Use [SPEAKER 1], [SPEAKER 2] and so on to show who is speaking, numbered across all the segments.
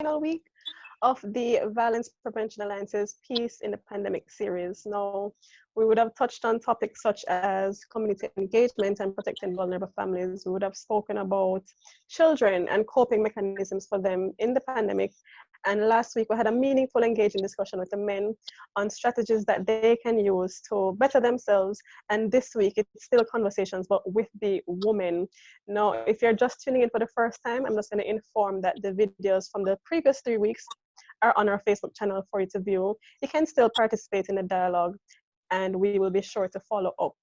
[SPEAKER 1] final week of the Violence Prevention Alliance's Peace in the Pandemic series. Now, we would have touched on topics such as community engagement and protecting vulnerable families. We would have spoken about children and coping mechanisms for them in the pandemic. And last week, we had a meaningful, engaging discussion with the men on strategies that they can use to better themselves. And this week, it's still conversations, but with the women. Now, if you're just tuning in for the first time, I'm just going to inform that the videos from the previous 3 weeks are on our Facebook channel for you to view. You can still participate in the dialogue, and we will be sure to follow up.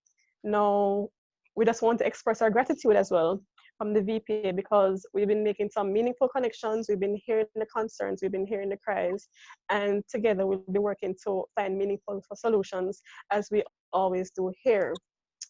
[SPEAKER 1] Now, we just want to express our gratitude as well from the VPA, because we've been making some meaningful connections, we've been hearing the concerns, we've been hearing the cries, and together we'll be working to find meaningful solutions, as we always do here.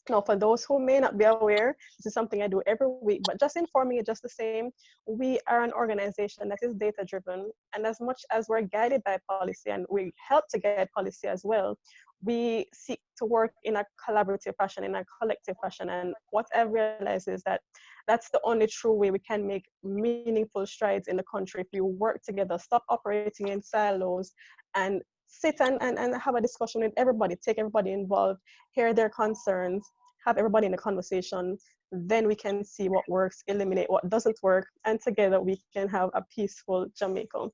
[SPEAKER 1] Now, for those who may not be aware, this is something I do every week, but just informing you just the same, we are an organization that is data-driven, and as much as we're guided by policy, and we help to guide policy as well, we seek to work in a collaborative fashion, in a collective fashion, and what I've realized is that that's the only true way we can make meaningful strides in the country. If we work together, stop operating in silos, and sit and have a discussion with everybody, take everybody involved, hear their concerns, have everybody in a conversation, then we can see what works, eliminate what doesn't work, and together we can have a peaceful Jamaica.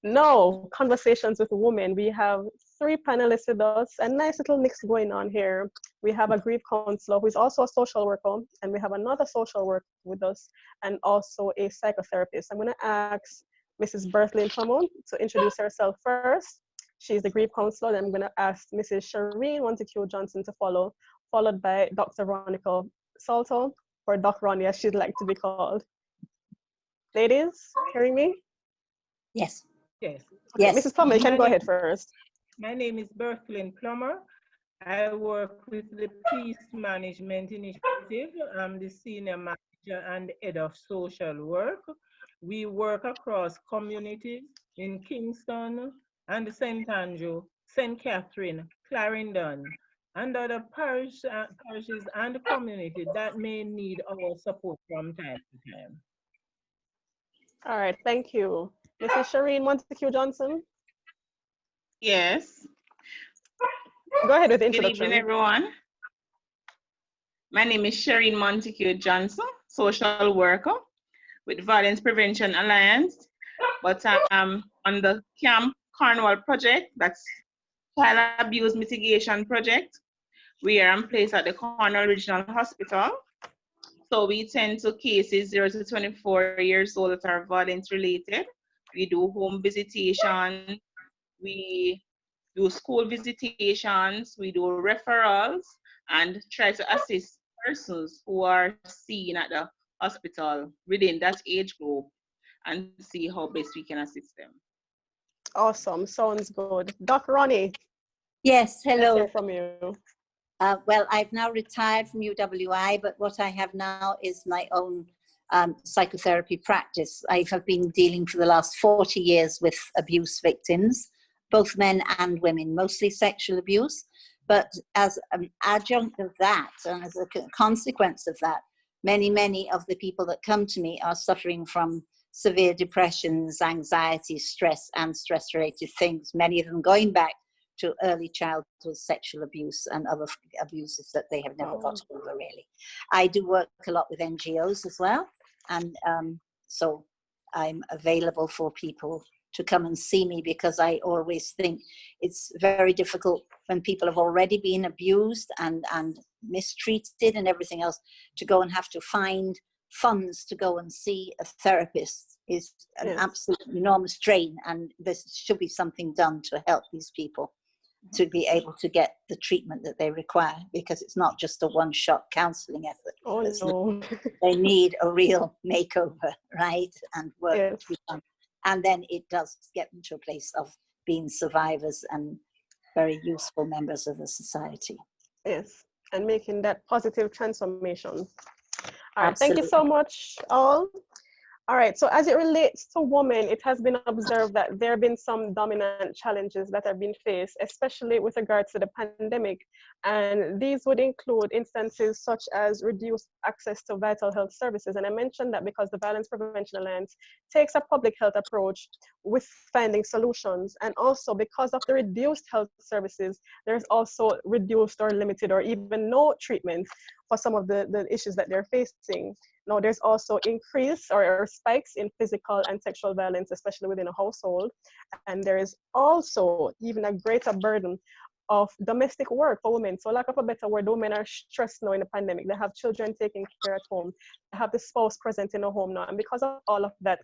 [SPEAKER 1] Now, conversations with women. We have 3 panelists with us, a nice little mix going on here. We have a grief counselor who is also a social worker, and we have another social worker with us, and also a psychotherapist. I'm going to ask Mrs. Berthlyn Plumon to introduce herself first. She's the grief counselor. Then I'm going to ask Mrs. Shireen Montague Johnson to follow, followed by Dr. Veronica Salto, or Doc Ronnie, as she'd like to be called. Ladies, hearing me?
[SPEAKER 2] Yes.
[SPEAKER 3] Yes.
[SPEAKER 1] Okay,
[SPEAKER 2] Yes.
[SPEAKER 1] Mrs. Plummer, you can go ahead first.
[SPEAKER 3] My name is Berthlyn Plummer. I work with the Peace Management Initiative. I'm the senior manager and head of social work. We work across communities in Kingston and St. Andrew, St. Catherine, Clarendon, and other parishes and communities that may need our support from time to time.
[SPEAKER 1] All right, thank you. Mrs. Shireen Montague Johnson.
[SPEAKER 4] Yes.
[SPEAKER 1] Go ahead with the
[SPEAKER 4] Good
[SPEAKER 1] introduction.
[SPEAKER 4] evening, everyone. My name is Shireen Montague Johnson, social worker with Violence Prevention Alliance, but I'm on the Camp Cornwall project, that's Child Abuse Mitigation Project. We are in place at the Cornwall Regional Hospital. So we tend to cases 0 to 24 years old that are violence related. We do home visitation, we do school visitations, we do referrals, and try to assist persons who are seen at the hospital within that age group and see how best we can assist them.
[SPEAKER 1] Awesome, sounds good. Doc Ronnie.
[SPEAKER 2] Yes,
[SPEAKER 1] Let's
[SPEAKER 2] hello.
[SPEAKER 1] hear from you.
[SPEAKER 2] Well, I've now retired from UWI, but what I have now is my own psychotherapy practice. I have been dealing for the last 40 years with abuse victims, both men and women, mostly sexual abuse. But as an adjunct of that, and as a consequence of that, many of the people that come to me are suffering from severe depressions, anxiety, stress, and stress-related things, many of them going back to early childhood sexual abuse and other abuses that they have never got over, really. I do work a lot with NGOs as well, and so I'm available for people to come and see me, because I always think it's very difficult when people have already been abused and mistreated and everything else, to go and have to find funds to go and see a therapist is an absolute enormous drain, and there should be something done to help these people to be able to get the treatment that they require, because it's not just a one-shot counseling effort.
[SPEAKER 1] Oh, no.
[SPEAKER 2] They need a real makeover, right? And work to be done. And then it does get them to a place of being survivors and very useful members of the society.
[SPEAKER 1] Yes, and making that positive transformation. All right,
[SPEAKER 2] Absolutely.
[SPEAKER 1] thank you so much, all. All right, so as it relates to women, it has been observed that there have been some dominant challenges that have been faced, especially with regards to the pandemic. And these would include instances such as reduced access to vital health services. And I mentioned that because the Violence Prevention Alliance takes a public health approach with finding solutions. And also because of the reduced health services, there's also reduced or limited or even no treatment for some of the issues that they're facing. Now, there's also increase or spikes in physical and sexual violence, especially within a household. And there is also even a greater burden of domestic work for women. So lack of a better word, women are stressed now in the pandemic. They have children taken care at home. They have the spouse present in the home now. And because of all of that,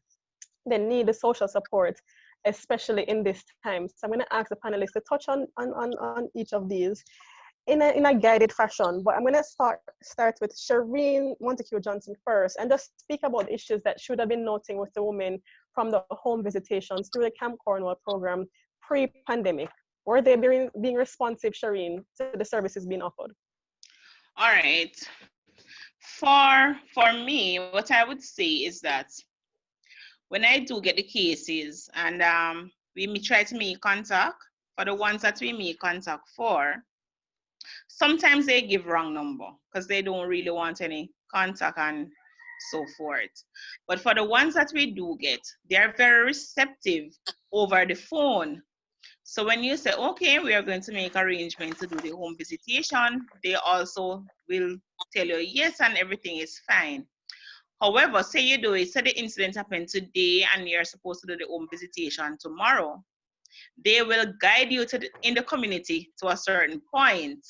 [SPEAKER 1] they need the social support, especially in this time. So I'm going to ask the panelists to touch on each of these in a guided fashion. But I'm going to start with Shireen Montague Johnson first, and just speak about the issues that should have been noting with the women from the home visitations through the Camp Cornwall program pre-pandemic. Were they being responsive, Shireen, to the services being offered?
[SPEAKER 4] All right. For me, what I would say is that when I do get the cases and we try to make contact, for the ones that we make contact for, sometimes they give wrong number because they don't really want any contact and so forth. But for the ones that we do get, they are very receptive over the phone. So when you say, okay, we are going to make arrangements to do the home visitation, they also will tell you yes and everything is fine. However, say you do it, say the incident happened today and you're supposed to do the home visitation tomorrow. They will guide you in the community to a certain point.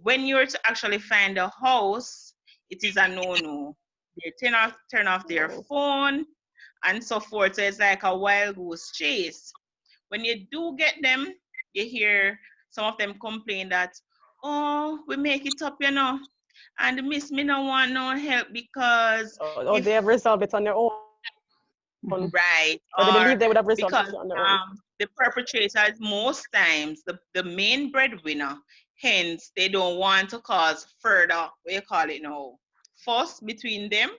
[SPEAKER 4] When you're to actually find a house, it is a no-no. They turn off their phone and so forth. So it's like a wild goose chase. When you do get them, you hear some of them complain that, oh, we make it up, you know, and miss me no want no help because
[SPEAKER 1] they have resolved it on their own.
[SPEAKER 4] Right.
[SPEAKER 1] Or they believe they would have resolved
[SPEAKER 4] because
[SPEAKER 1] it on their own.
[SPEAKER 4] The perpetrators most times the main breadwinner, hence they don't want to cause further, what you call it now, fuss between them.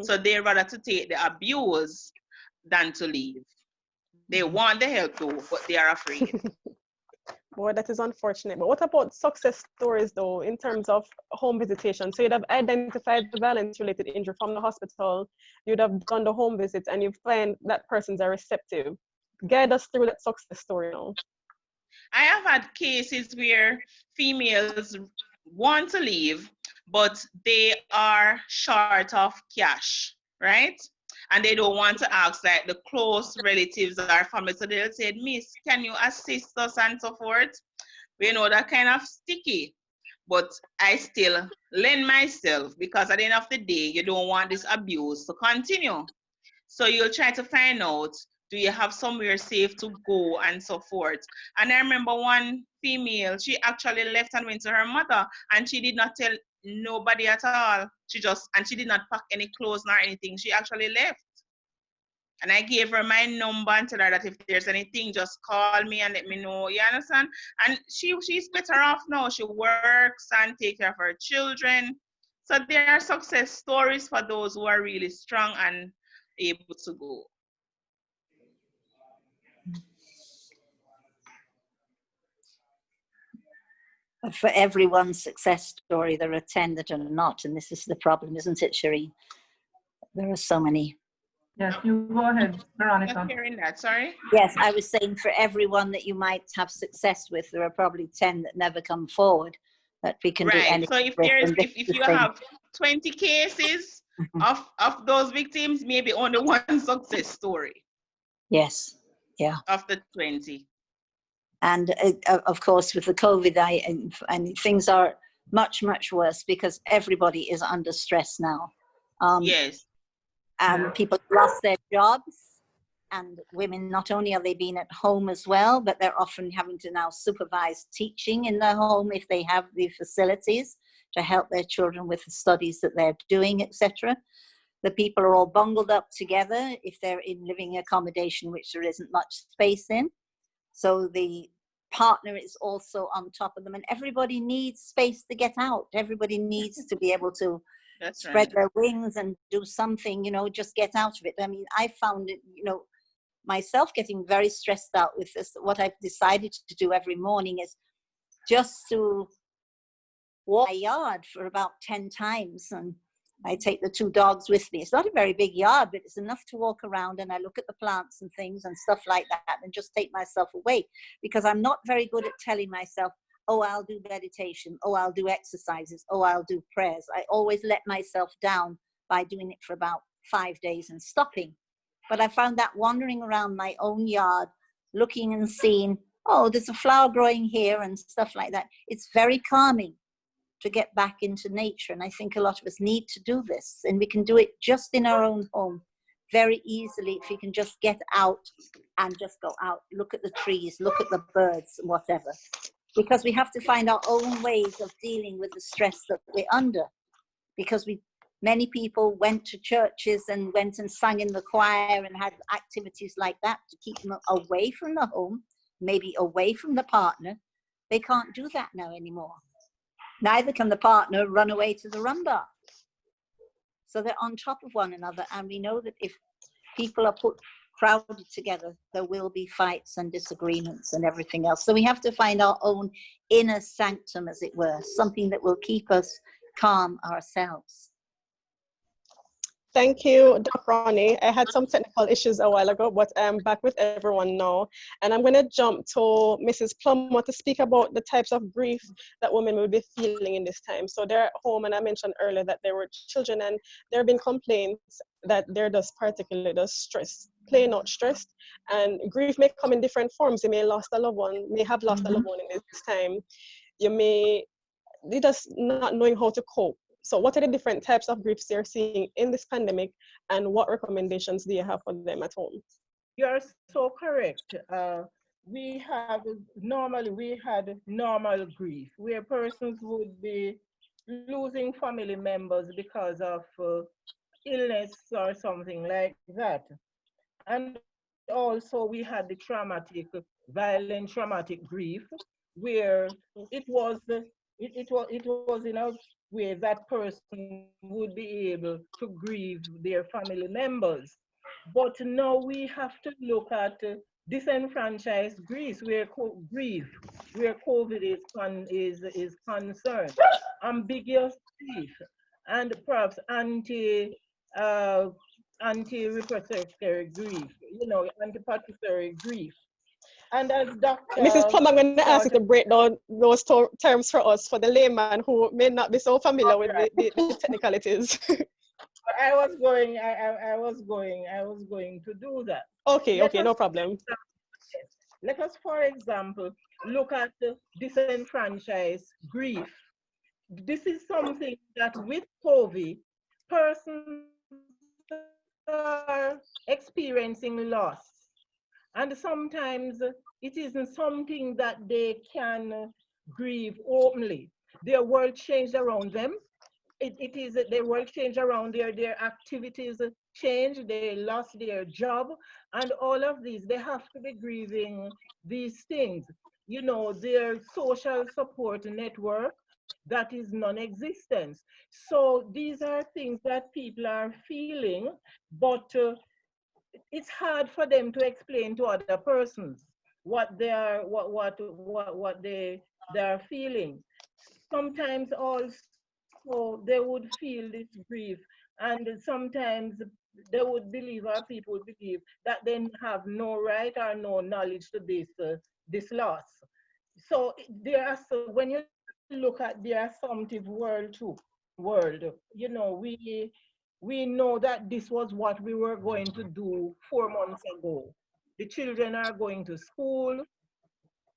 [SPEAKER 4] So they rather to take the abuse than to leave. They want the help though, but they are afraid.
[SPEAKER 1] Boy, that is unfortunate. But what about success stories though, in terms of home visitation? So you'd have identified the violence-related injury from the hospital, you'd have done the home visits, and you find that persons are receptive. Guide us through that success story now.
[SPEAKER 4] I have had cases where females want to leave, but they are short of cash, right? And they don't want to ask like the close relatives or family. So they'll say, Miss, can you assist us and so forth? You know, that kind of sticky. But I still lend myself because at the end of the day, you don't want this abuse to continue. So you'll try to find out, do you have somewhere safe to go and so forth. And I remember one female, she actually left and went to her mother and she did not tell nobody at all. She did not pack any clothes nor anything. She actually left. And I gave her my number and tell her that if there's anything, just call me and let me know. You understand? And she's better off now. She works and takes care of her children. So there are success stories for those who are really strong and able to go.
[SPEAKER 2] For everyone's success story, there are 10 that are not. And this is the problem, isn't it, Shireen? There are so many.
[SPEAKER 5] Yes, you go ahead, Veronica.
[SPEAKER 4] I'm hearing that, sorry?
[SPEAKER 2] Yes, I was saying for everyone that you might have success with, there are probably 10 that never come forward that we can do anything.
[SPEAKER 4] So if you have 20 cases of those victims, maybe only one success story.
[SPEAKER 2] Yes, yeah.
[SPEAKER 4] Of the 20.
[SPEAKER 2] And of course, with the COVID, and things are much, much worse because everybody is under stress now.
[SPEAKER 4] Yes.
[SPEAKER 2] People lost their jobs, and women, not only are they being at home as well, but they're often having to now supervise teaching in their home if they have the facilities to help their children with the studies that they're doing, etc. The people are all bungled up together if they're in living accommodation, which there isn't much space in. So the partner is also on top of them, and everybody needs space to get out. Everybody needs to be able to
[SPEAKER 4] That's
[SPEAKER 2] spread
[SPEAKER 4] right.
[SPEAKER 2] their wings and do something, you know, just get out of it. I mean, I found it, you know, myself getting very stressed out with this. What I've decided to do every morning is just to walk my yard for about 10 times, and I take the 2 dogs with me. It's not a very big yard, but it's enough to walk around, and I look at the plants and things and stuff like that and just take myself away, because I'm not very good at telling myself, oh, I'll do meditation, oh, I'll do exercises, oh, I'll do prayers. I always let myself down by doing it for about 5 days and stopping. But I found that wandering around my own yard, looking and seeing, oh, there's a flower growing here and stuff like that, it's very calming to get back into nature. And I think a lot of us need to do this, and we can do it just in our own home very easily if we can just get out and just go out, look at the trees, look at the birds, whatever. Because we have to find our own ways of dealing with the stress that we're under. Because many people went to churches and went and sang in the choir and had activities like that to keep them away from the home, maybe away from the partner. They can't do that now anymore. Neither can the partner run away to the rum bar. So they're on top of one another. And we know that if people are crowded together, there will be fights and disagreements and everything else. So we have to find our own inner sanctum, as it were, something that will keep us calm ourselves.
[SPEAKER 1] Thank you, Dr. Ronnie. I had some technical issues a while ago, but I'm back with everyone now. And I'm going to jump to Mrs. Plummer to speak about the types of grief that women will be feeling in this time. So they're at home, and I mentioned earlier that there were children, and there have been complaints that they're just particularly just stressed, plain out stressed. And grief may come in different forms. You may have lost a loved one in this time. They're just not knowing how to cope. So what are the different types of griefs they're seeing in this pandemic, and what recommendations do you have for them at home?
[SPEAKER 3] You're so correct. We had normal grief where persons would be losing family members because of illness or something like that. And also we had the violent traumatic grief, where it was in a way that person would be able to grieve their family members. But now we have to look at disenfranchised grief, where COVID is concerned, ambiguous grief, and perhaps uh, anti-repository grief, anti-participatory grief. And as
[SPEAKER 1] Mrs.
[SPEAKER 3] Dr.
[SPEAKER 1] Plum, I'm going to ask you to
[SPEAKER 3] Carter,
[SPEAKER 1] break down those terms for us, for the layman who may not be so familiar with the technicalities.
[SPEAKER 3] I was going to do that.
[SPEAKER 1] Okay, no problem.
[SPEAKER 3] Let us, for example, look at the disenfranchised grief. This is something that with COVID, persons are experiencing loss. And sometimes it isn't something that they can grieve openly. Their world changed around them. It is their world changed around, their activities changed, they lost their job, and all of these, they have to be grieving these things. Their social support network, that is non-existence. So these are things that people are feeling, but it's hard for them to explain to other persons what they are feeling. Sometimes also they would feel this grief, and sometimes they would believe, or people would believe, that they have no right or no knowledge to this loss. So when you look at the assumptive world, we know that this was what we were going to do 4 months ago. The children are going to school.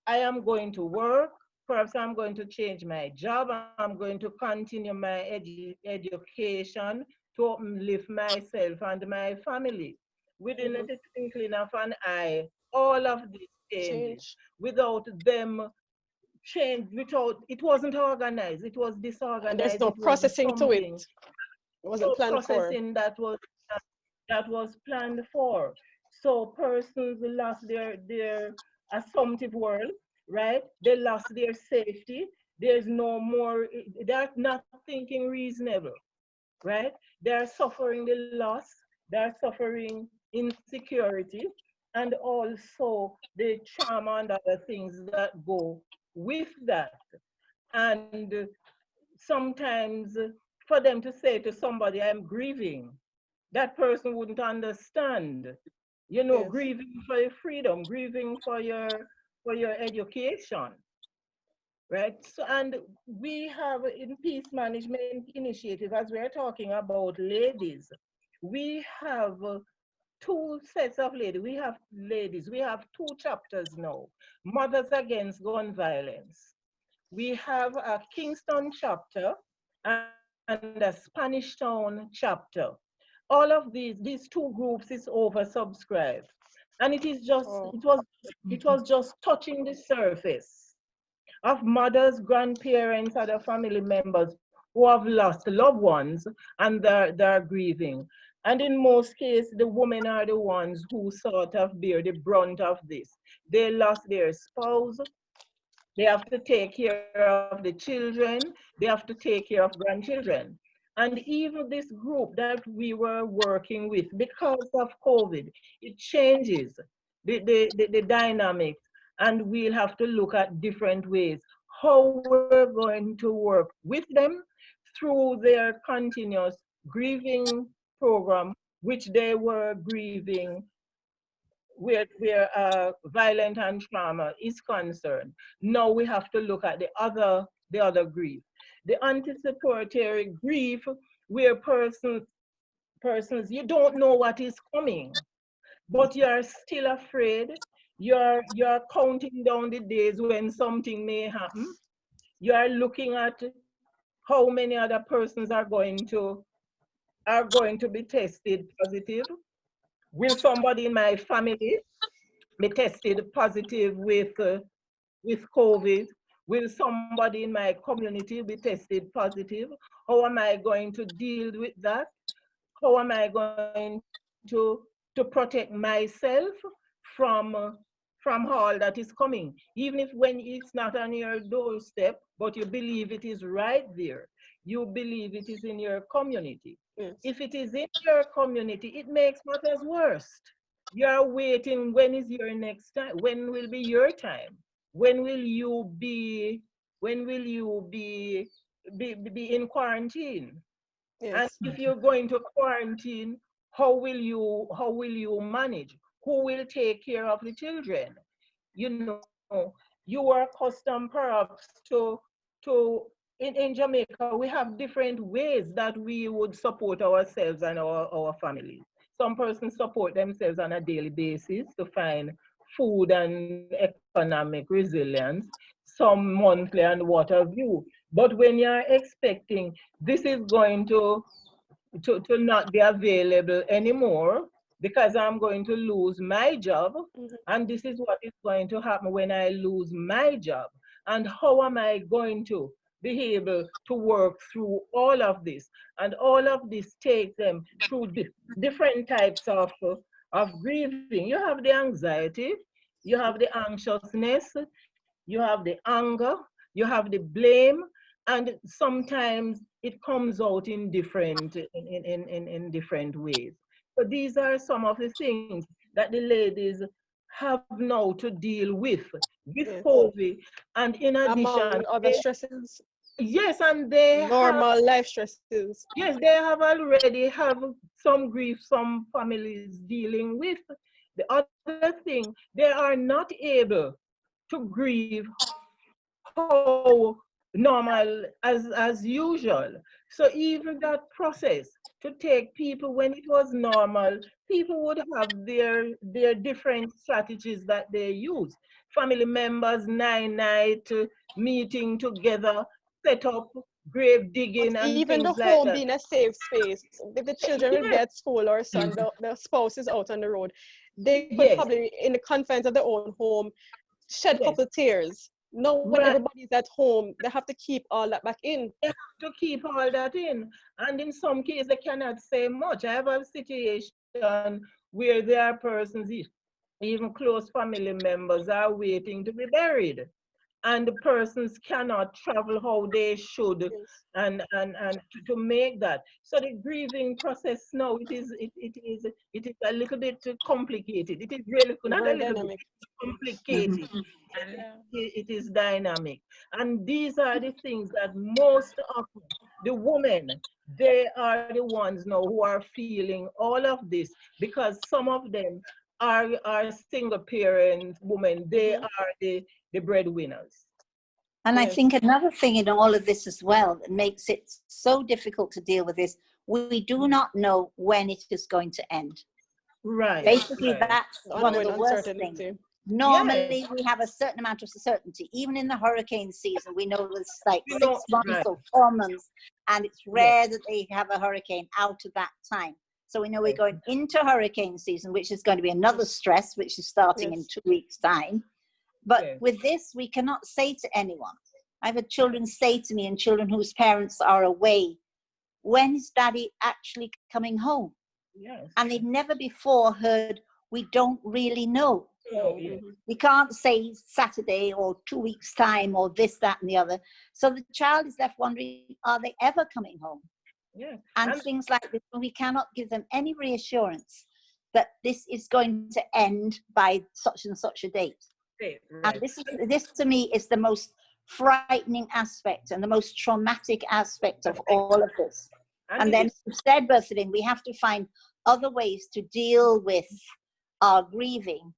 [SPEAKER 3] I am going to work. Perhaps I'm going to change my job. I'm going to continue my education to uplift myself and my family. Within a twinkling of an eye, all of these changes,
[SPEAKER 1] Change.
[SPEAKER 3] without them it wasn't organized. It was
[SPEAKER 1] And there's
[SPEAKER 3] disorganized.
[SPEAKER 1] no
[SPEAKER 3] It wasn't
[SPEAKER 1] processing to it.
[SPEAKER 3] something,
[SPEAKER 1] It wasn't planned for.
[SPEAKER 3] processing that was planned for. So persons lost their assumptive world, right? They lost their safety. There's no more. They're not thinking reasonable. right? They're suffering the loss, they're suffering insecurity, and also the trauma and other things that go with that. And sometimes for them to say to somebody, I'm grieving, that person wouldn't understand. You know,
[SPEAKER 1] Yes.
[SPEAKER 3] grieving for your freedom, grieving for your education, right? So, and we have in peace management initiative, as we're talking about ladies, we have two sets of ladies. We have ladies. We have two chapters now. Mothers Against Gun Violence. We have a Kingston chapter and a Spanish Town chapter. All of these two groups is oversubscribed. And it is just,
[SPEAKER 1] Oh,
[SPEAKER 3] it was just touching the surface of mothers, grandparents, other family members who have lost loved ones and they're grieving. And in most cases, the women are the ones who sort of bear the brunt of this. They lost their spouse, they have to take care of the children, they have to take care of grandchildren. And even this group that we were working with, because of COVID, it changes the dynamics. And we'll have to look at different ways how we're going to work with them through their continuous grieving program, which they were grieving where violent and trauma is concerned. Now we have to look at the other grief, the anticipatory grief, where persons you don't know what is coming, but you're still afraid. You're counting down the days when something may happen. You are looking at how many other persons are going to be tested positive. Will somebody in my family be tested positive with COVID? Will somebody in my community be tested positive? How am I going to deal with that? How am I going to protect myself from from all that is coming? Even if when it's not on your doorstep, but you believe it is right there, you believe it is in your community.
[SPEAKER 1] yes.
[SPEAKER 3] If it is in your community, it makes matters worse. You're waiting, when is your next time? When will be your time? When will you be, when will you be in quarantine? And
[SPEAKER 1] Yes.
[SPEAKER 3] if you're going to quarantine, how will you manage? Who will take care of the children? You know, you are accustomed perhaps to in Jamaica, we have different ways that we would support ourselves and our families. Some persons support themselves on a daily basis to find food and economic resilience, some monthly and what have you. But when you're expecting this is going to not be available anymore because I'm going to lose my job.
[SPEAKER 1] Mhm.
[SPEAKER 3] And this is what is going to happen when I lose my job. And how am I going to be able to work through all of this? And all of this takes them through different types of grieving. You have the anxiety, you have the anxiousness, you have the anger, you have the blame, and sometimes it comes out in different ways. So these are some of the things that the ladies have now to deal with
[SPEAKER 1] Yes.
[SPEAKER 3] COVID. And in addition,
[SPEAKER 1] Among other stresses,
[SPEAKER 3] yes, and they have,
[SPEAKER 1] normal life stresses.
[SPEAKER 3] yes, they have already have some grief some families dealing with. The other thing, they are not able to grieve how normal as usual. So even that process to take people when it was normal, people would have their different strategies that they use. Family members, night meeting together, set up grave
[SPEAKER 1] But
[SPEAKER 3] digging and
[SPEAKER 1] even the
[SPEAKER 3] things like
[SPEAKER 1] home
[SPEAKER 3] that.
[SPEAKER 1] being a safe space, if the children will be
[SPEAKER 3] Yes,
[SPEAKER 1] at school or son, the spouse is out on the road, they could
[SPEAKER 3] yes,
[SPEAKER 1] probably, in the confines of their own home, shed a
[SPEAKER 3] yes.
[SPEAKER 1] couple tears. Now, when
[SPEAKER 3] Right.
[SPEAKER 1] everybody's at home, they have to keep all that back in.
[SPEAKER 3] They have to keep all that in. And in some cases, they cannot say much. I have a situation where there are persons, even close family members, are waiting to be buried. and the persons cannot travel how they should,
[SPEAKER 1] Yes.
[SPEAKER 3] and to make that. So the grieving process now, it is a little bit complicated. It is really not a
[SPEAKER 1] Very
[SPEAKER 3] little bit,
[SPEAKER 1] dynamic.
[SPEAKER 3] it's complicated.
[SPEAKER 4] And
[SPEAKER 3] It is dynamic. And these are the things that most often the women, they are the ones now who are feeling all of this, because some of them are single parent women. They
[SPEAKER 1] Mhm.
[SPEAKER 3] are the breadwinners.
[SPEAKER 2] And I
[SPEAKER 1] Yes.
[SPEAKER 2] think another thing in all of this as well that makes it so difficult to deal with is we do not know when it is going to end.
[SPEAKER 3] Right,
[SPEAKER 2] Basically,
[SPEAKER 3] right.
[SPEAKER 2] that's
[SPEAKER 1] The
[SPEAKER 2] one of
[SPEAKER 1] ongoing
[SPEAKER 2] the worst things.
[SPEAKER 1] uncertainty.
[SPEAKER 2] Normally,
[SPEAKER 3] Yes,
[SPEAKER 2] we have a certain amount of certainty. Even in the hurricane season, we know it's like
[SPEAKER 3] you know,
[SPEAKER 2] 6 months
[SPEAKER 3] right.
[SPEAKER 2] or 4 months, and it's
[SPEAKER 3] Yes,
[SPEAKER 2] rare that they have a hurricane out of that time. So we know we're
[SPEAKER 3] yes,
[SPEAKER 2] going into hurricane season, which is going to be another stress, which is starting in
[SPEAKER 1] Yes.
[SPEAKER 2] 2 weeks' time. But
[SPEAKER 3] yes.
[SPEAKER 2] with this, we cannot say to anyone. I've had children say to me, and children whose parents are away, when is daddy actually coming home?
[SPEAKER 3] Yes.
[SPEAKER 2] And they've never before heard, we don't really know.
[SPEAKER 3] Oh,
[SPEAKER 1] No.
[SPEAKER 3] yes.
[SPEAKER 1] Mhm.
[SPEAKER 2] We can't say Saturday or 2 weeks' time or this, that, and the other. So the child is left wondering, are they ever coming home?
[SPEAKER 3] Yes.
[SPEAKER 2] And
[SPEAKER 3] And
[SPEAKER 2] things like this, we cannot give them any reassurance that this is going to end by such and such a date. And
[SPEAKER 3] right.
[SPEAKER 2] this to me is the most frightening aspect and the most traumatic aspect of all of this.
[SPEAKER 3] And
[SPEAKER 2] And
[SPEAKER 3] it
[SPEAKER 2] then
[SPEAKER 3] is,
[SPEAKER 2] instead, Bertha, we have to find other ways to deal with our grieving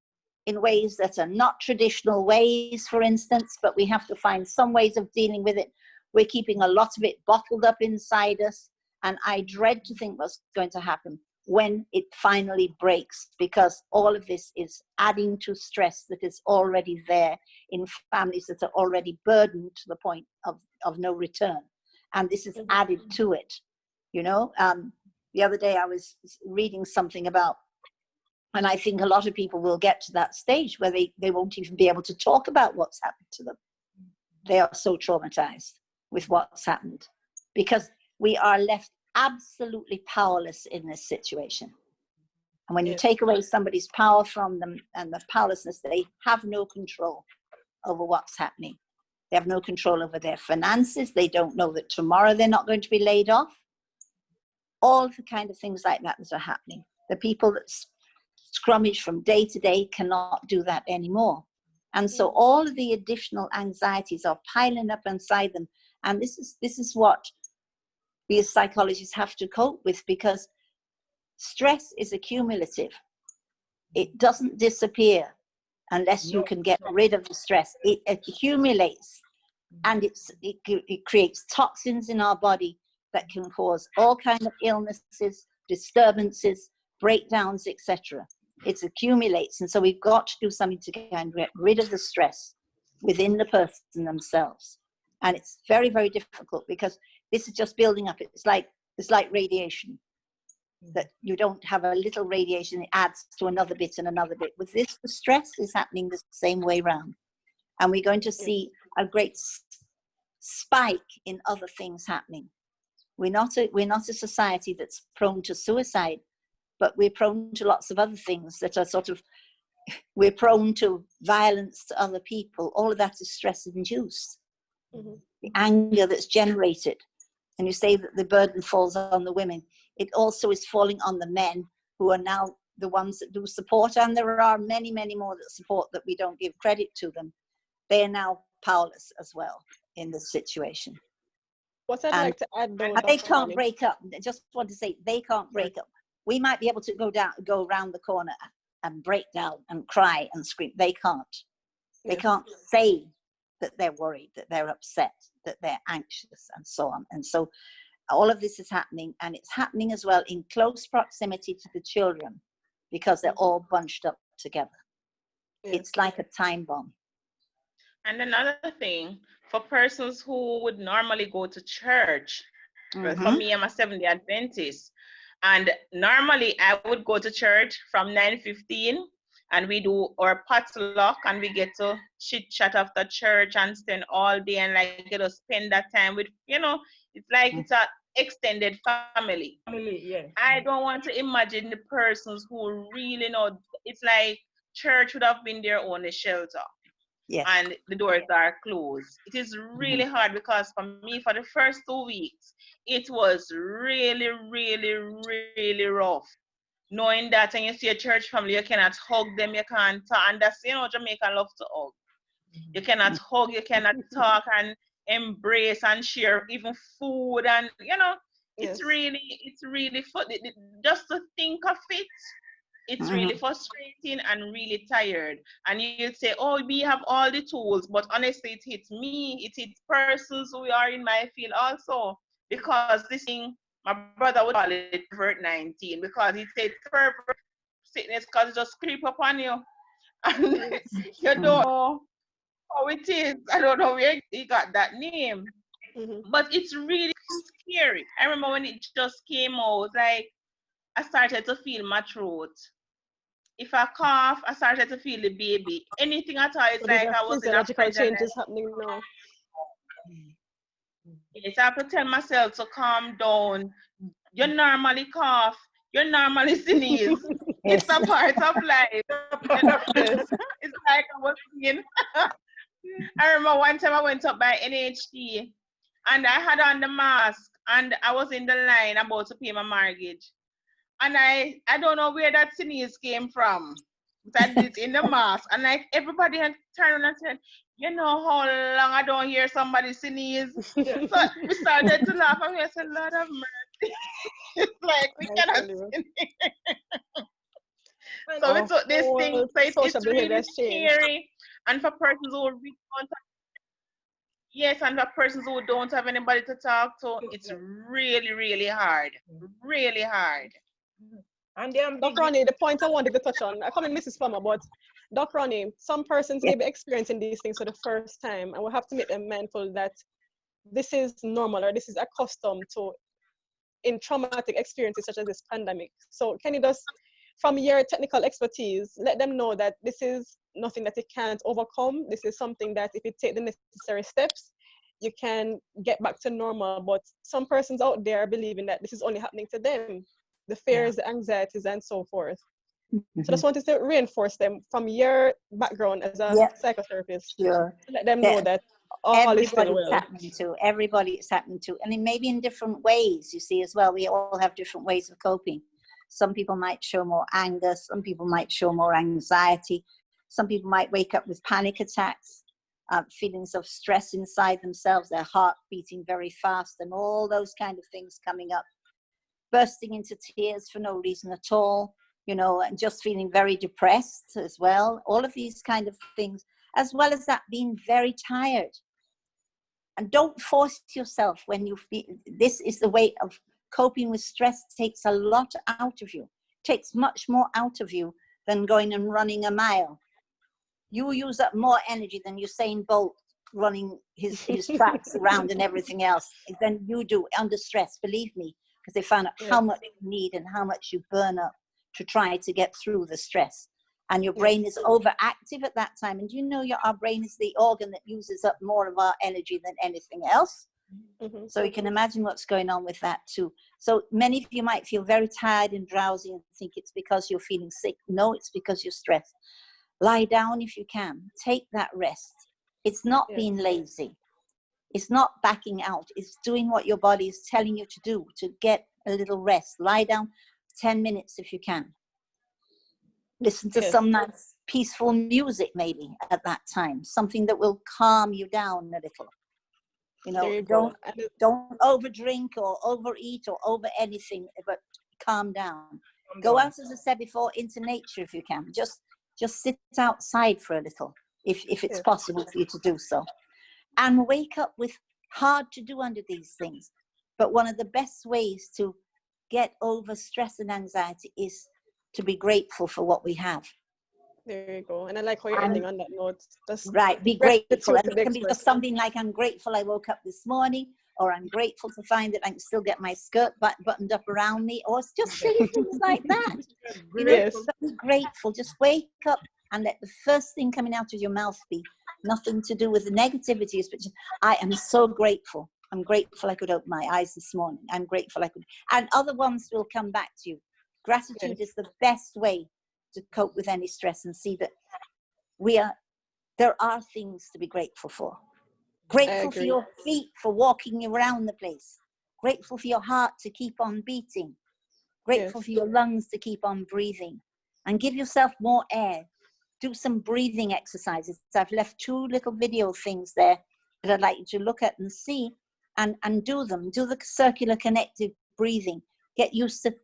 [SPEAKER 2] in ways that are not traditional ways, for instance, but we have to find some ways of dealing with it. We're keeping a lot of it bottled up inside us, and I dread to think what's going to happen when it finally breaks, because all of this is adding to stress that is already there in families that are already burdened to the point of no return. And this is
[SPEAKER 1] Mhm.
[SPEAKER 2] added to it, you know. The other day I was reading something about, and I think a lot of people will get to that stage where they won't even be able to talk about what's happened to them. They are so traumatized with what's happened, because we are left absolutely powerless in this situation. And when you
[SPEAKER 3] yes,
[SPEAKER 2] take away somebody's power from them and the powerlessness, they have no control over what's happening. They have no control over their finances. They don't know that tomorrow they're not going to be laid off. All the kind of things like that are happening. The people that scrummage from day to day cannot do that anymore. And so
[SPEAKER 1] Mhm.
[SPEAKER 2] all of the additional anxieties are piling up inside them. And this is what we as psychologists have to cope with, because stress is accumulative. It doesn't disappear unless you
[SPEAKER 3] no,
[SPEAKER 2] can get rid of the stress. It accumulates, and it creates toxins in our body that can cause all kinds of illnesses, disturbances, breakdowns, etc. It accumulates, and so we've got to do something to get rid of the stress within the person themselves. And it's very, very difficult, because this is just building up. It's like radiation, that you don't have a little radiation, it adds to another bit and another bit. With this, the stress is happening the same way around. And we're going to see a great spike in other things happening. We're not a society that's prone to suicide, but we're prone to lots of other things that are sort of, we're prone to violence to other people. All of that is stress induced.
[SPEAKER 1] Mhm.
[SPEAKER 2] The anger that's generated. And you say that the burden falls on the women. It also is falling on the men, who are now the ones that do support. And there are many, many more that support that we don't give credit to them. They are now powerless as well in this situation.
[SPEAKER 1] What I'd
[SPEAKER 2] And
[SPEAKER 1] like to add though,
[SPEAKER 2] they
[SPEAKER 1] Dr.
[SPEAKER 2] can't
[SPEAKER 1] Connie.
[SPEAKER 2] break up. I just want to say, they can't break up. We might be able to go around the corner and break down and cry and scream. They can't. They
[SPEAKER 1] Yes.
[SPEAKER 2] can't say that they're worried, that they're upset, that they're anxious, and so on. And so all of this is happening, and it's happening as well in close proximity to the children, because they're all bunched up together.
[SPEAKER 1] Yes.
[SPEAKER 2] It's like a time bomb.
[SPEAKER 4] And another thing, for persons who would normally go to church, well, for me, I'm a Seventh-day Adventist, and normally I would go to church from 9:15, and we do our potluck, and we get to chit chat after church and spend all day and like get to spend that time with, it's like it's a extended family.
[SPEAKER 3] family, yes.
[SPEAKER 4] I don't want to imagine the persons who really know. It's like church would have been their only shelter.
[SPEAKER 2] Yes.
[SPEAKER 4] and the doors are closed. It is really hard because for me, for the first 2 weeks, it was really, really, really rough. Knowing that when you see a church family, you cannot hug them, you can't talk. And that's, Jamaica love to hug. You cannot hug, you cannot talk and embrace and share even food. And,
[SPEAKER 1] Yes.
[SPEAKER 4] it's really fun. Just to think of it, it's really frustrating and really tired. And you'd say, oh, we have all the tools, but honestly, it hits me, it hits persons who are in my field also. Because this thing, my brother would call it COVID-19, because he said pervert sickness because it just creep up on you. And you don't know how it is. I don't know where he got that name. But it's really scary. I remember when it just came out, like, I started to feel my throat. If I cough, I started to feel the baby. Anything at all, it's
[SPEAKER 1] So these
[SPEAKER 4] like
[SPEAKER 1] are
[SPEAKER 4] I was in a
[SPEAKER 1] physiological
[SPEAKER 4] fridge.
[SPEAKER 1] changes happening now.
[SPEAKER 4] Yes, I have to tell myself to calm down. You normally cough. You normally sneeze. It's a part of life.
[SPEAKER 1] Yes.
[SPEAKER 4] It's like I was singing. I remember one time I went up by NHT and I had on the mask and I was in the line about to pay my mortgage. And I don't know where that sneeze came from. But I did it in the mask. And like everybody had turned and said, you know how long I don't hear somebody sneeze? So we started to laugh and we said, Lord of mercy. It's like we cannot sneeze. So we took this thing, so it's really scary. And for persons who really don't have, yes, and for persons who don't have anybody to talk to, it's really, really hard. Really hard.
[SPEAKER 3] And
[SPEAKER 1] Dr. Ronnie, the point I wanted to touch on, I come in Mrs. Farmer, but Dr. Ronnie, some persons may be experiencing these things for the first time, and we have to make them mindful that this is normal or this is accustomed to in traumatic experiences such as this pandemic. So can you just, from your technical expertise, let them know that this is nothing that you can't overcome. This is something that if you take the necessary steps, you can get back to normal. But some persons out there are believing that this is only happening to them. The fears, the anxieties, and so forth. So I just wanted to reinforce them from your background as a psychotherapist.
[SPEAKER 2] Sure.
[SPEAKER 1] To let them know that all is still well.
[SPEAKER 2] Everybody it's happening to. And it may be in different ways, you see, as well. We all have different ways of coping. Some people might show more anger. Some people might show more anxiety. Some people might wake up with panic attacks, feelings of stress inside themselves, their heart beating very fast, and all those kind of things coming up. Bursting into tears for no reason at all, and just feeling very depressed as well. All of these kind of things, as well as that being very tired. And don't force yourself when you feel, this is the way of coping with stress. Takes a lot out of you, takes much more out of you than going and running a mile. You use up more energy than Usain Bolt running his tracks around and everything else than you do under stress, believe me. Because they found out how much you need and how much you burn up to try to get through the stress. And your brain is overactive at that time. And our brain is the organ that uses up more of our energy than anything else. So you can imagine what's going on with that too. So many of you might feel very tired and drowsy and think it's because you're feeling sick. No, it's because you're stressed. Lie down if you can. Take that rest. It's not being lazy. It's not backing out. It's doing what your body is telling you to do, to get a little rest. Lie down 10 minutes if you can. Listen to some nice peaceful music maybe at that time. Something that will calm you down a little. Don't overdrink or overeat or over anything, but calm down. Go out, as I said before, into nature if you can. Just sit outside for a little, if it's possible for you to do so. And wake up with hard to do under these things. But one of the best ways to get over stress and anxiety is to be grateful for what we have.
[SPEAKER 1] There you go. And I like how you're ending on that note.
[SPEAKER 2] Be grateful. And it can be just something like, I'm grateful I woke up this morning, or I'm grateful to find that I can still get my skirt buttoned up around me, or it's just silly things like that. Be grateful. Just wake up and let the first thing coming out of your mouth be nothing to do with the negativities, but just, I am so grateful. I'm grateful I could open my eyes this morning. I'm grateful I could, and other ones will come back to you. Gratitude is the best way to cope with any stress and see that we are there are things to be grateful for. Grateful for your feet for walking around the place. Grateful for your heart to keep on beating. Grateful for your lungs to keep on breathing. And give yourself more air. Do some breathing exercises. I've left 2 little video things there that I'd like you to look at and see and do them. Do the circular connective breathing. Get used to,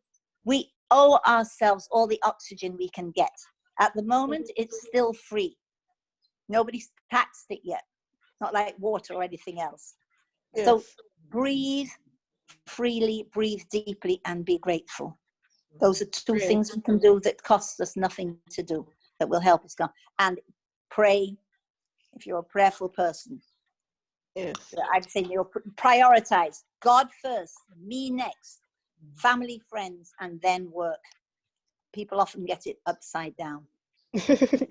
[SPEAKER 2] we owe ourselves all the oxygen we can get. At the moment, it's still free. Nobody's taxed it yet. Not like water or anything else. Yes. So breathe freely, breathe deeply, and be grateful. Those are 2 things we can do that cost us nothing to do, that will help us go. And pray, if you're a prayerful person. Yes. I'd say you prioritize God first, me next, family, friends, and then work. People often get it upside down. But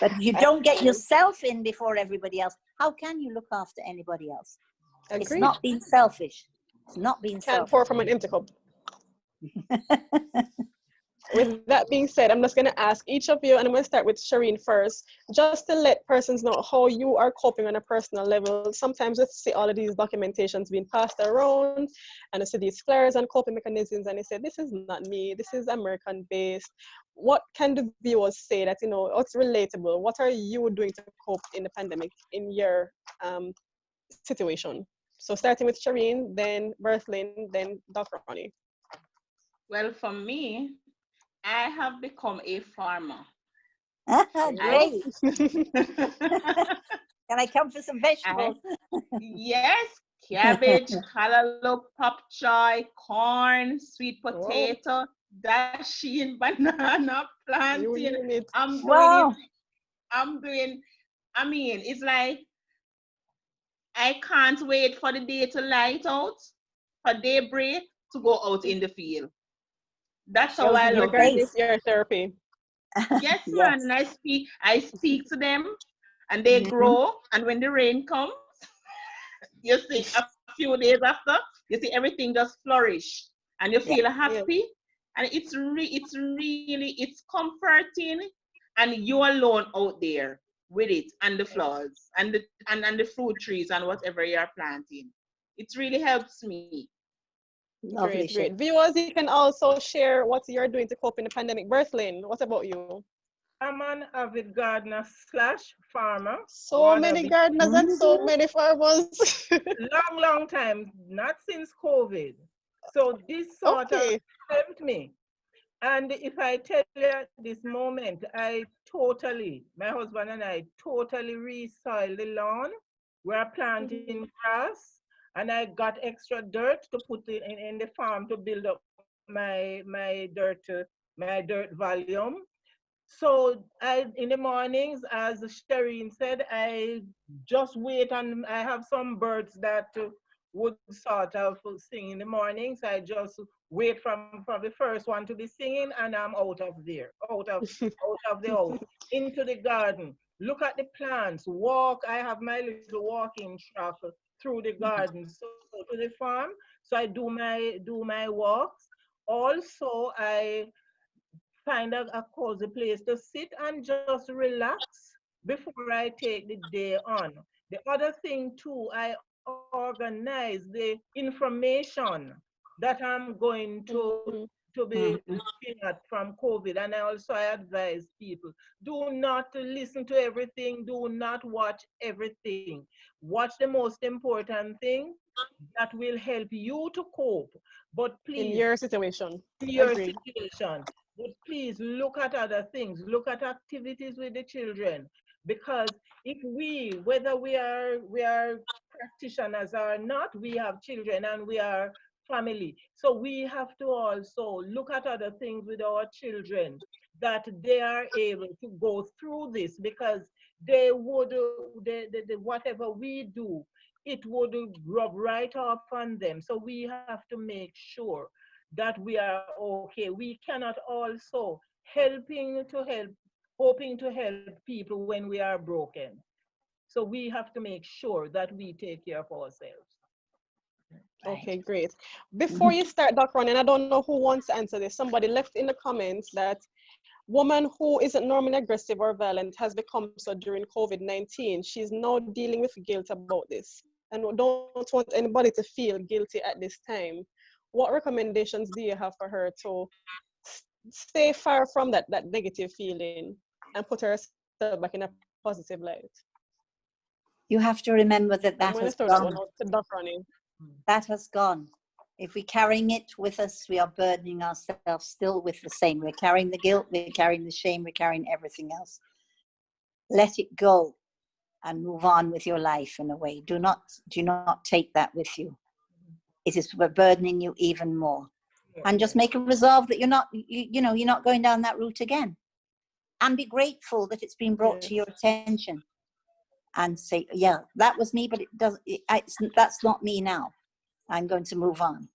[SPEAKER 2] if you don't get yourself in before everybody else, how can you look after anybody else? Agreed. It's not being selfish. It's not being selfish.
[SPEAKER 1] Can't pour from an empty cup. With that being said, I'm just going to ask each of you, and I'm going to start with Shireen first, just to let persons know how you are coping on a personal level. Sometimes we see all of these documentations being passed around, and I see these flares and coping mechanisms, and they say, this is not me, this is American-based. What can the viewers say that, you know, what's relatable? What are you doing to cope in the pandemic in your situation? So starting with Shireen, then Berthlyn, then Dr. Ronnie.
[SPEAKER 4] Well, for me, I have become a farmer.
[SPEAKER 2] Great. Can I come for some vegetables?
[SPEAKER 4] Yes, cabbage, cantaloupe, pop choy, corn, sweet potato, dasheen, banana, plantain. I'm doing, I mean, it's like, I can't wait for the day to light out, for daybreak to go out in the field. That's how I look at it.
[SPEAKER 1] Your therapy.
[SPEAKER 4] Yes, man. And I speak to them, and they grow. And when the rain comes, you see a few days after, you see everything just flourish, and you feel happy. And it's comforting, and you're alone out there with it, and the flowers, and the fruit trees, and whatever you're planting. It really helps me.
[SPEAKER 1] Lovely. Great. Viewers, you can also share what you're doing to cope in the pandemic. Berthlyn, what about you?
[SPEAKER 3] I'm an avid gardener / farmer.
[SPEAKER 1] So many gardeners and so many farmers.
[SPEAKER 3] long time, not since COVID. So this sort of helped me. And if I tell you at this moment, my husband and I totally resoiled the lawn. We're planting grass. And I got extra dirt to put in the farm to build up my dirt volume. So in the mornings, as Shireen said, I just wait, and I have some birds that would sort of sing in the mornings. I just wait from the first one to be singing, and I'm out of there, out of the house, into the garden. Look at the plants, walk. I have my little walking track through the garden, so to the farm. So I do my walks. Also, I find a cozy place to sit and just relax before I take the day on. The other thing too, I organize the information that I'm going to be looking at from COVID. And I advise people, do not listen to everything, do not watch everything. Watch the most important thing that will help you to cope. But please,
[SPEAKER 1] in your situation.
[SPEAKER 3] But please look at other things, look at activities with the children. Because if whether we are practitioners or not, we have children and we are family. So we have to also look at other things with our children, that they are able to go through this, because they would, whatever we do, it would rub right off on them. So we have to make sure that we are okay. We cannot also hoping to help people when we are broken. So we have to make sure that we take care of ourselves.
[SPEAKER 1] Okay, great. Before you start, Dr. Ron, and I don't know who wants to answer this, somebody left in the comments that woman who isn't normally aggressive or violent has become so during COVID-19. She's now dealing with guilt about this and don't want anybody to feel guilty at this time. What recommendations do you have for her to stay far from that negative feeling and put herself back in a positive light?
[SPEAKER 2] You have to remember that
[SPEAKER 1] I'm
[SPEAKER 2] that
[SPEAKER 1] going to
[SPEAKER 2] has
[SPEAKER 1] throw that
[SPEAKER 2] gone.
[SPEAKER 1] one out to Dr. Ronnie.
[SPEAKER 2] That has gone. If we're carrying it with us, we are burdening ourselves still with the same. We're carrying the guilt, we're carrying the shame, we're carrying everything else. Let it go and move on with your life in a way. Do not take that with you. It is burdening you even more. And just make a resolve that you're not going down that route again. And be grateful that it's been brought to your attention. And say, yeah, that was me, but that's not me now. I'm going to move on.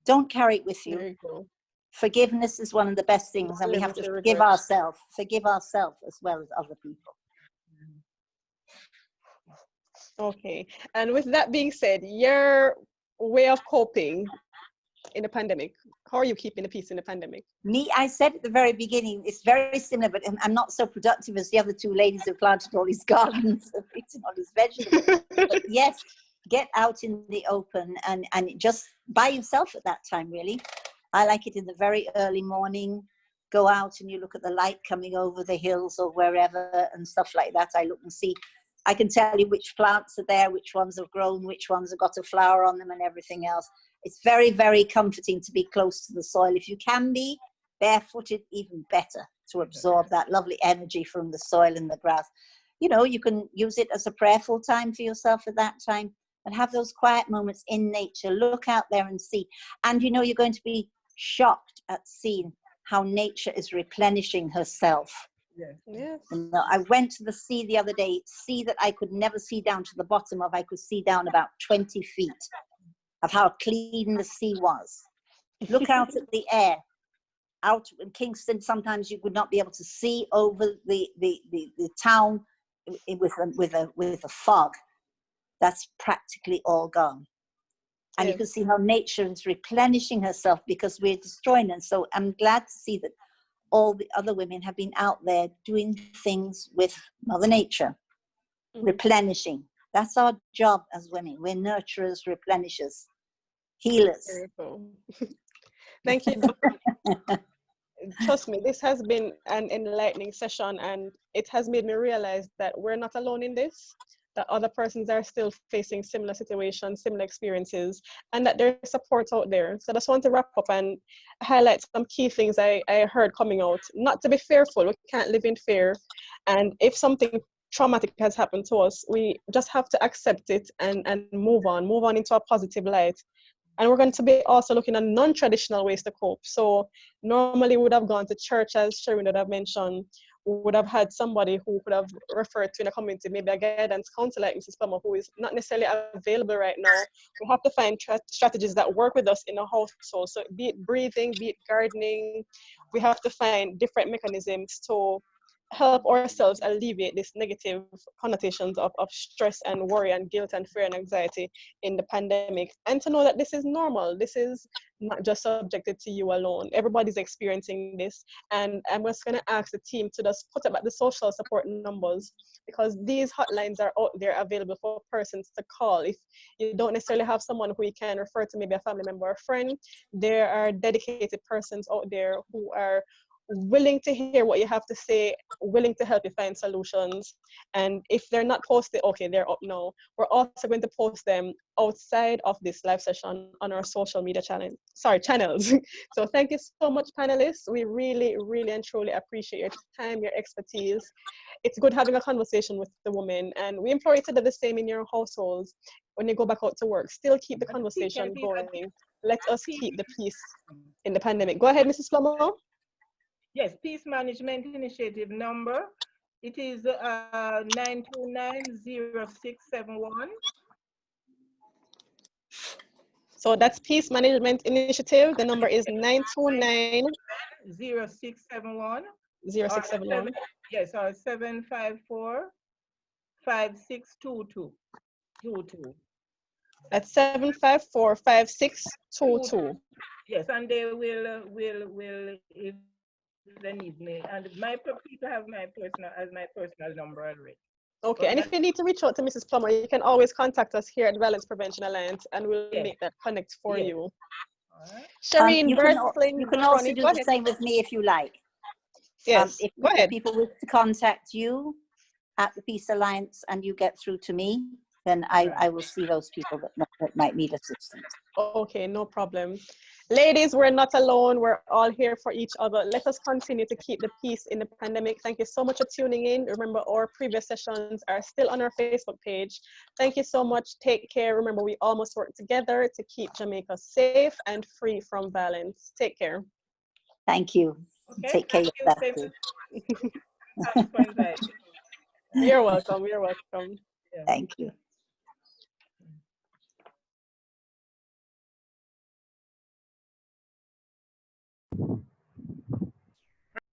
[SPEAKER 2] Don't carry it with you.
[SPEAKER 1] There you go.
[SPEAKER 2] Forgiveness is one of the best things, and we have to forgive ourselves as well as other people.
[SPEAKER 1] Okay. And with that being said, your way of coping in the pandemic, how are you keeping the peace in the pandemic?
[SPEAKER 2] Me, I said at the very beginning, it's very similar, but I'm not so productive as the other two ladies who planted all these gardens and eating all these vegetables. But yes, get out in the open and just by yourself at that time, really. I like it in the very early morning. Go out and you look at the light coming over the hills or wherever and stuff like that. I look and see. I can tell you which plants are there, which ones have grown, which ones have got a flower on them and everything else. It's very, very comforting to be close to the soil. If you can be barefooted, even better, to absorb that lovely energy from the soil and the grass. You know, you can use it as a prayerful time for yourself at that time and have those quiet moments in nature. Look out there and see. And you know, you're going to be shocked at seeing how nature is replenishing herself.
[SPEAKER 1] Yes.
[SPEAKER 2] You know, I went to the sea the other day, sea that I could never see down to the bottom of. I could see down about 20 feet of how clean the sea was. Look out at the air. Out in Kingston, sometimes you would not be able to see over the town with a fog. That's practically all gone. And you can see how nature is replenishing herself because we're destroying it. So I'm glad to see that all the other women have been out there doing things with Mother Nature, replenishing. That's our job as women. We're nurturers, replenishers, healers.
[SPEAKER 1] Thank you, Dr. Trust me, this has been an enlightening session, and it has made me realize that we're not alone in this, that other persons are still facing similar situations, similar experiences, and that there's support out there. So I just want to wrap up and highlight some key things I heard coming out. Not to be fearful, we can't live in fear. And if something traumatic has happened to us, we just have to accept it and move on into a positive light. And we're going to be also looking at non-traditional ways to cope. So normally we would have gone to church, as Sherwin would have mentioned. We would have had somebody who could have referred to in a community, maybe a guidance counselor like Mrs. Plummer, who is not necessarily available right now. We have to find strategies that work with us in a household. So be it breathing, be it gardening, we have to find different mechanisms to help ourselves alleviate these negative connotations of stress and worry and guilt and fear and anxiety in the pandemic, and to know that this is normal. This is not just subjected to you alone. Everybody's experiencing this. And I'm just going to ask the team to just put up the social support numbers, because these hotlines are out there available for persons to call. If you don't necessarily have someone who you can refer to, maybe a family member or a friend, there are dedicated persons out there who are willing to hear what you have to say, willing to help you find solutions. And if they're not posted, okay, they're up now. We're also going to post them outside of this live session on our social media channels. So thank you so much, panelists. We really, really and truly appreciate your time, your expertise. It's good having a conversation with the women, and we implore you to do the same in your households. When you go back out to work, still keep the conversation going. Let us keep the peace in the pandemic. Go ahead, Mrs. Plummer.
[SPEAKER 3] Yes, Peace Management Initiative number. It is 929-0671.
[SPEAKER 1] So that's Peace Management Initiative. The number is 929
[SPEAKER 3] 0671.
[SPEAKER 1] 0671.
[SPEAKER 3] Yes, or 754-5622.
[SPEAKER 1] That's 754-5622.
[SPEAKER 3] Yes, and they will if they need me. And my people have my personal number already.
[SPEAKER 1] Okay, and if you need to reach out to Mrs. Plummer, you can always contact us here at Violence Prevention Alliance, and we'll make that connect for you.
[SPEAKER 3] All right.
[SPEAKER 1] Shireen,
[SPEAKER 2] you can also do the same with me if you like.
[SPEAKER 1] Yes,
[SPEAKER 2] if
[SPEAKER 1] go ahead.
[SPEAKER 2] people wish to contact you at the Peace Alliance and you get through to me, then I will see those people that might need assistance.
[SPEAKER 1] Okay, no problem. Ladies, we're not alone. We're all here for each other. Let us continue to keep the peace in the pandemic. Thank you so much for tuning in. Remember, our previous sessions are still on our Facebook page. Thank you so much. Take care. Remember, we all must work together to keep Jamaica safe and free from violence. Take care.
[SPEAKER 2] Thank you.
[SPEAKER 3] Okay.
[SPEAKER 2] Take care of yourself.
[SPEAKER 3] You're
[SPEAKER 1] welcome. You're welcome.
[SPEAKER 3] Yeah.
[SPEAKER 2] Thank you.